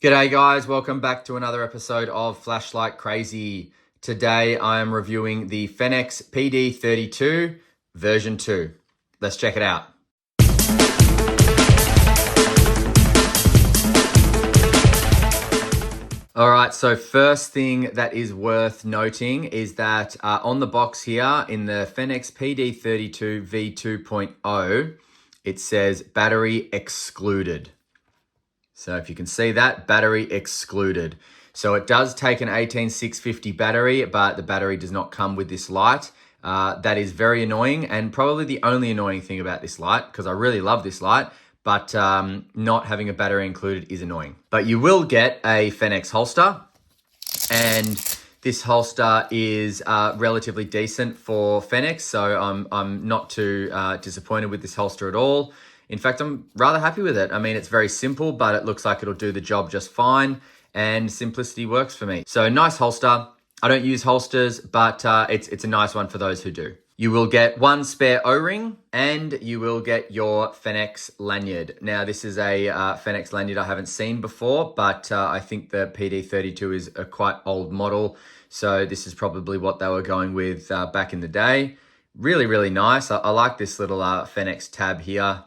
G'day guys, welcome back to another episode of Flashlight Crazy. Today I am reviewing the Fenix PD32 version 2. Let's check it out. Alright, so first thing that is worth noting is that on the box here in the Fenix PD32 V2.0, it says battery excluded. So if you can see that, battery excluded. So it does take an 18650 battery, but the battery does not come with this light. That is very annoying and probably the only annoying thing about this light, because I really love this light, but not having a battery included is annoying. But you will get a Fenix holster, and this holster is relatively decent for Fenix, so I'm not too disappointed with this holster at all. In fact, I'm rather happy with it. I mean, it's very simple, but it looks like it'll do the job just fine, and simplicity works for me. So nice holster. I don't use holsters, but it's a nice one for those who do. You will get one spare O-ring, and you will get your Fenix lanyard. Now, this is a Fenix lanyard I haven't seen before, but I think the PD32 is a quite old model, so this is probably what they were going with back in the day. Really, really nice. I like this little Fenix tab here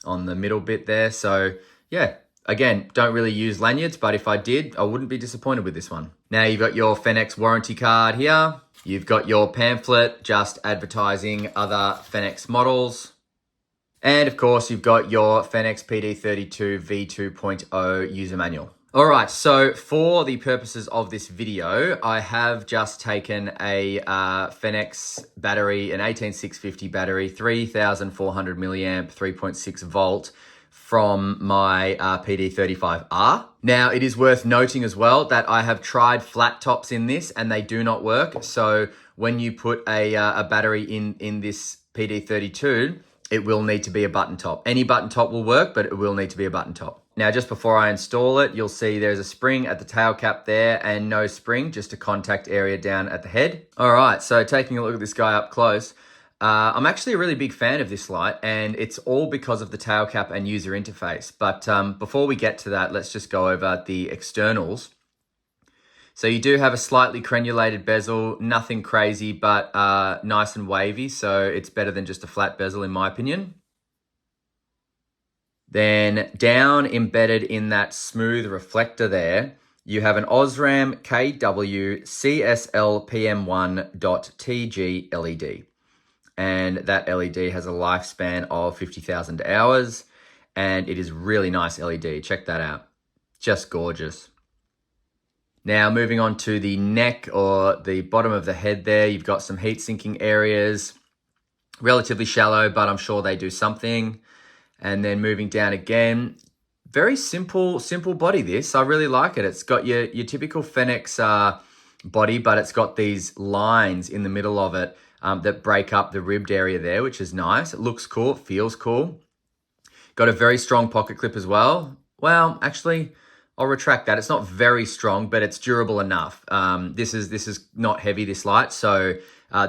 on the middle bit there. So yeah, again, don't really use lanyards, but if I did, I wouldn't be disappointed with this one. Now you've got your Fenix warranty card here. You've got your pamphlet just advertising other Fenix models. And of course, you've got your Fenix PD32 V2.0 user manual. All right, so for the purposes of this video, I have just taken a Fenix battery, an 18650 battery, 3400 milliamp, 3.6 volt from my PD35R. Now, it is worth noting as well that I have tried flat tops in this and they do not work. So when you put a battery in this PD32, it will need to be a button top. Any button top will work, but it will need to be a button top. Now, just before I install it, you'll see there's a spring at the tail cap there and no spring, just a contact area down at the head. All right, so taking a look at this guy up close, I'm actually a really big fan of this light, and it's all because of the tail cap and user interface. But before we get to that, let's just go over the externals. So you do have a slightly crenulated bezel, nothing crazy, but nice and wavy. So it's better than just a flat bezel in my opinion. Then down embedded in that smooth reflector there, you have an Osram KW CSL PM1.TG LED. And that LED has a lifespan of 50,000 hours, and it is really nice LED. Check that out. Just gorgeous. Now, moving on to the neck or the bottom of the head there, you've got some heat sinking areas, relatively shallow, but I'm sure they do something. And then moving down again, very simple body this. I really like it. It's got your typical Fenix body, but it's got these lines in the middle of it that break up the ribbed area there, which is nice. It looks cool, it feels cool. Got a very strong pocket clip as well. Well, actually, I'll retract that. It's not very strong, but it's durable enough. This is not heavy, this light, so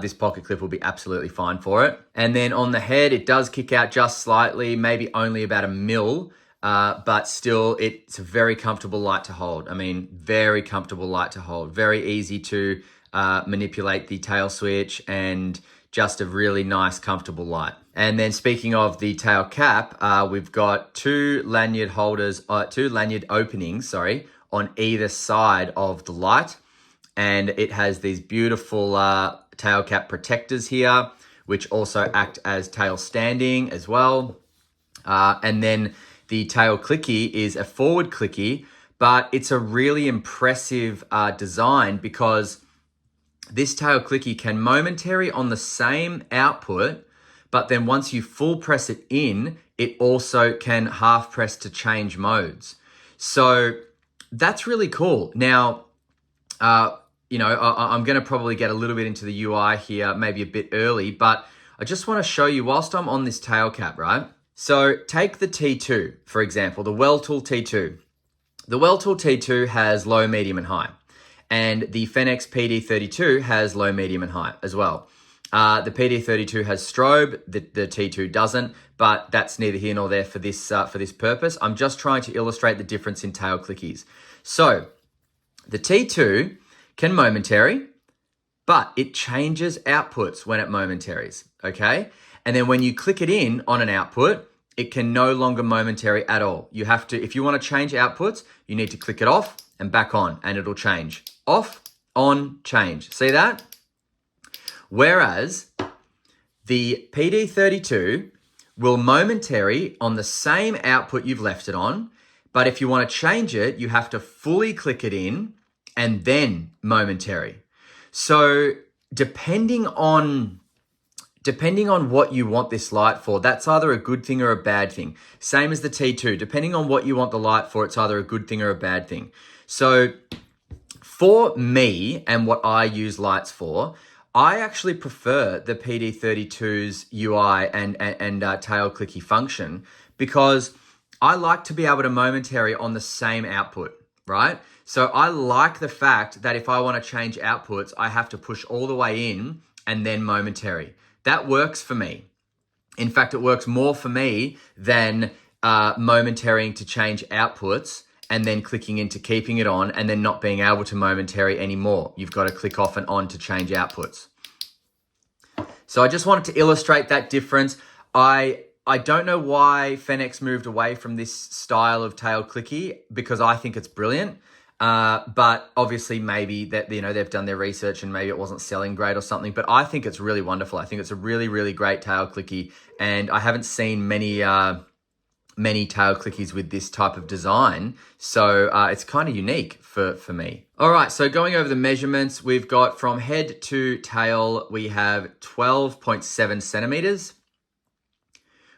this pocket clip will be absolutely fine for it. And then on the head, it does kick out just slightly, maybe only about a mil, but still it's a very comfortable light to hold. I mean, very comfortable light to hold. Very easy to manipulate the tail switch, and just a really nice, comfortable light. And then speaking of the tail cap, we've got two lanyard openings, on either side of the light. And it has these beautiful tail cap protectors here, which also act as tail standing as well. And then the tail clicky is a forward clicky, but it's a really impressive design because this tail clicky can momentary on the same output, but then once you full press it in, it also can half press to change modes. So that's really cool. Now, you know, I'm going to probably get a little bit into the UI here, maybe a bit early, but I just want to show you whilst I'm on this tail cap, right? So take the T2, for example, the Well-Tool T2. The Well-Tool T2 has low, medium, and high. And the Fenix PD32 has low, medium, and high as well. The PD32 has strobe, the T2 doesn't, but that's neither here nor there for this purpose. I'm just trying to illustrate the difference in tail clickies. So the T2 can momentary, but it changes outputs when it momentaries, okay? And then when you click it in on an output, it can no longer momentary at all. You have to, if you want to change outputs, you need to click it off and back on, and it'll change. Off, on, change. See that? Whereas the PD32 will momentary on the same output you've left it on, but if you want to change it, you have to fully click it in and then momentary. So depending on what you want this light for, that's either a good thing or a bad thing. Same as the T2, depending on what you want the light for, it's either a good thing or a bad thing. So for me and what I use lights for, I actually prefer the PD32's UI and tail clicky function because I like to be able to momentary on the same output, right? So I like the fact that if I want to change outputs, I have to push all the way in and then momentary. That works for me. In fact, it works more for me than momentarying to change outputs and then clicking into keeping it on and then not being able to momentary anymore. You've got to click off and on to change outputs. So I just wanted to illustrate that difference. I don't know why Fenix moved away from this style of tail clicky because I think it's brilliant. But obviously maybe that, they've done their research and maybe it wasn't selling great or something, but I think it's really wonderful. I think it's a really, really great tail clicky, and I haven't seen many tail clickies with this type of design. So, it's kind of unique for me. All right. So going over the measurements, we've got from head to tail, we have 12.7 centimeters.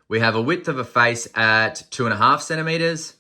We have a width of a face at 2.5 centimeters.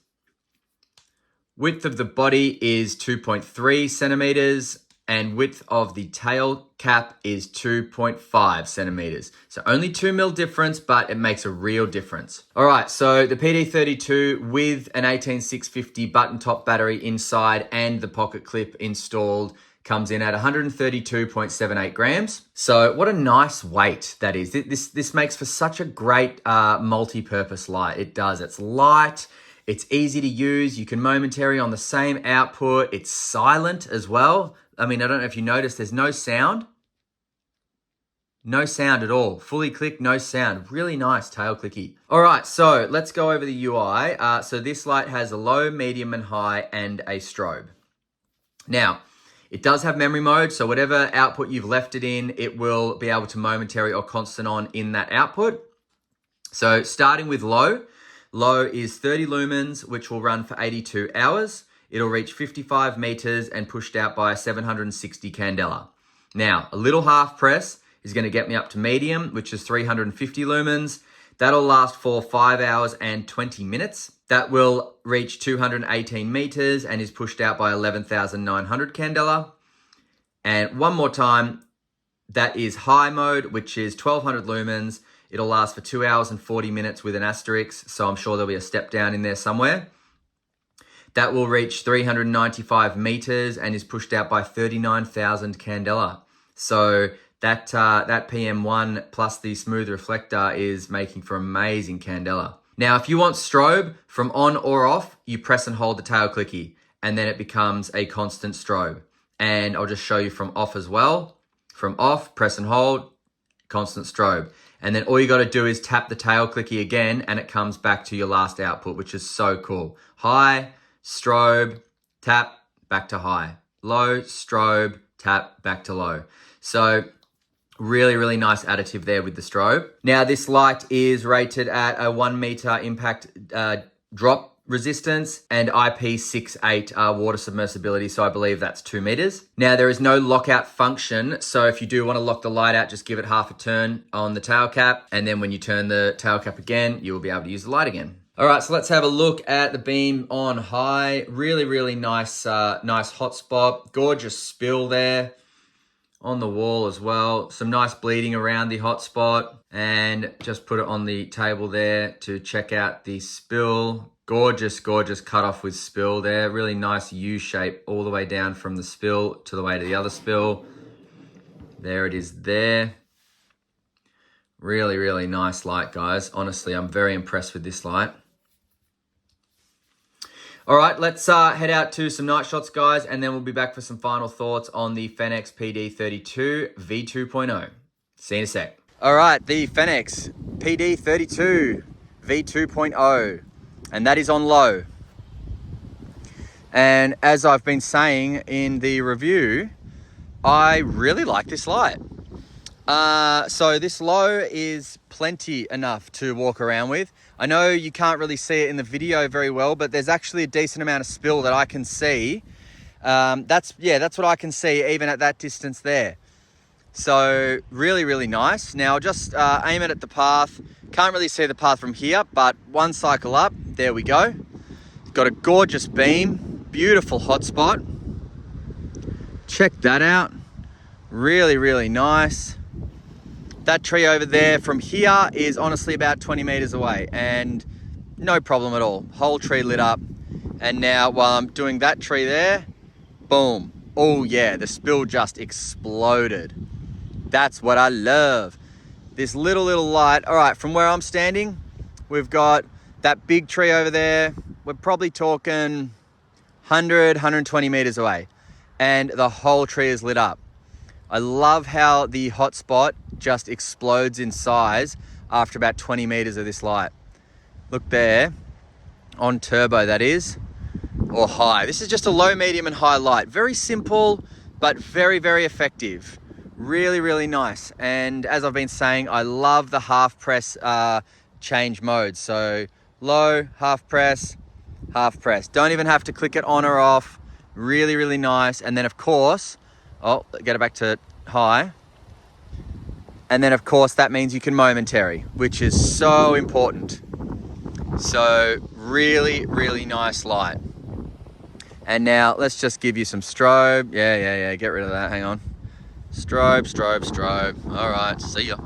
Width of the body is 2.3 centimeters, and width of the tail cap is 2.5 centimeters. So only 2 mil difference, but it makes a real difference. All right, so the PD32 with an 18650 button top battery inside and the pocket clip installed comes in at 132.78 grams. So what a nice weight that is. This makes for such a great multi-purpose light. It does. It's light. It's easy to use. You can momentary on the same output. It's silent as well. I mean, I don't know if you noticed, there's no sound. No sound at all. Fully click, no sound. Really nice tail clicky. All right, so let's go over the UI. So this light has a low, medium, and high, and a strobe. Now, it does have memory mode, so whatever output you've left it in, it will be able to momentary or constant on in that output. So starting with low. Low is 30 lumens, which will run for 82 hours. It'll reach 55 meters and pushed out by 760 candela. Now, a little half press is going to get me up to medium, which is 350 lumens. That'll last for 5 hours and 20 minutes. That will reach 218 meters and is pushed out by 11,900 candela. And one more time, that is high mode, which is 1200 lumens. It'll last for 2 hours and 40 minutes with an asterisk, so I'm sure there'll be a step down in there somewhere. That will reach 395 meters and is pushed out by 39,000 candela. So that PM1 plus the smooth reflector is making for amazing candela. Now, if you want strobe from on or off, you press and hold the tail clicky, and then it becomes a constant strobe. And I'll just show you from off as well. From off, press and hold, constant strobe. And then all you got to do is tap the tail clicky again and it comes back to your last output, which is so cool. High, strobe, tap, back to high. Low, strobe, tap, back to low. So really, really nice additive there with the strobe. Now this light is rated at a 1 meter impact drop resistance and IP68 water submersibility, so I believe that's 2 meters. Now there is no lockout function, so if you do want to lock the light out, just give it half a turn on the tail cap, and then when you turn the tail cap again, you will be able to use the light again. All right, so let's have a look at the beam on high. Really, really nice, nice hotspot. Gorgeous spill there on the wall as well. Some nice bleeding around the hotspot, and just put it on the table there to check out the spill. Gorgeous, gorgeous cutoff with spill there. Really nice U shape all the way down from the spill to the way to the other spill. There it is there. Really, really nice light, guys. Honestly, I'm very impressed with this light. All right, let's head out to some night shots, guys, and then we'll be back for some final thoughts on the Fenix PD32 V2.0. See you in a sec. All right, the Fenix PD32 V2.0, and that is on low. And as I've been saying in the review, I really like this light. So this low is plenty enough to walk around with. I know you can't really see it in the video very well, but there's actually a decent amount of spill that I can see. That's what I can see even at that distance there. So really, really nice. Now I'll just aim it at the path. Can't really see the path from here, but one cycle up, there we go. Got a gorgeous beam, beautiful hotspot. Check that out. Really, really nice. That tree over there from here is honestly about 20 meters away and no problem at all. Whole tree lit up. And now while I'm doing that tree there, boom. Oh yeah, the spill just exploded. That's what I love. This little light. All right, from where I'm standing, we've got that big tree over there. We're probably talking 100, 120 meters away. And the whole tree is lit up. I love how the hotspot just explodes in size after about 20 meters of this light. Look there, on turbo that is, or high. This is just a low, medium and high light. Very simple, but very, very effective. Really, really nice. And as I've been saying, I love the half press change mode. So low, half press. Don't even have to click it on or off. Really, really nice. And then of course, oh, get it back to high. And then of course that means you can momentary, which is so important. So really, really nice light. And now let's just give you some strobe. Yeah, get rid of that, hang on. Strobe. All right, see ya.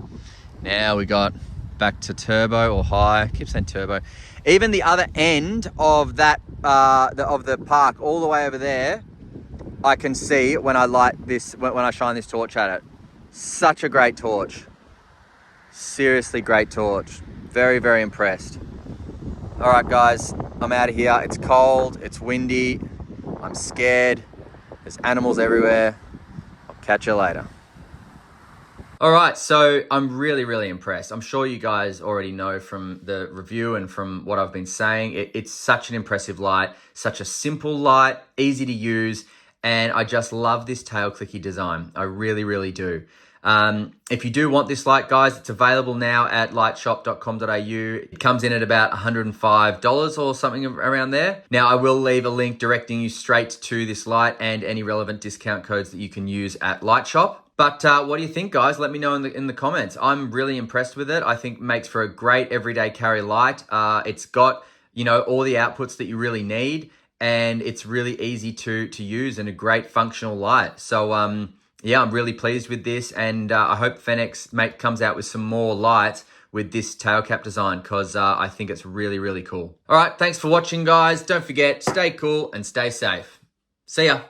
Now we got back to turbo or high, keep saying turbo. Even the other end of that, of the park all the way over there, I can see when I light this, when I shine this torch at it. Such a great torch. Seriously great torch. Very, very impressed. All right, guys, I'm out of here. It's cold, it's windy, I'm scared. There's animals everywhere. I'll catch you later. All right, so I'm really, really impressed. I'm sure you guys already know from the review and from what I've been saying. It's such an impressive light, such a simple light, easy to use. And I just love this tail clicky design. I really, really do. If you do want this light, guys, it's available now at lightshop.com.au. It comes in at about $105 or something around there. Now, I will leave a link directing you straight to this light and any relevant discount codes that you can use at Lightshop. But what do you think, guys? Let me know in the comments. I'm really impressed with it. I think it makes for a great everyday carry light. It's got, all the outputs that you really need. And it's really easy to use and a great functional light. So, yeah, I'm really pleased with this. And I hope Fenix comes out with some more lights with this tail cap design because I think it's really, really cool. All right, thanks for watching, guys. Don't forget, stay cool and stay safe. See ya.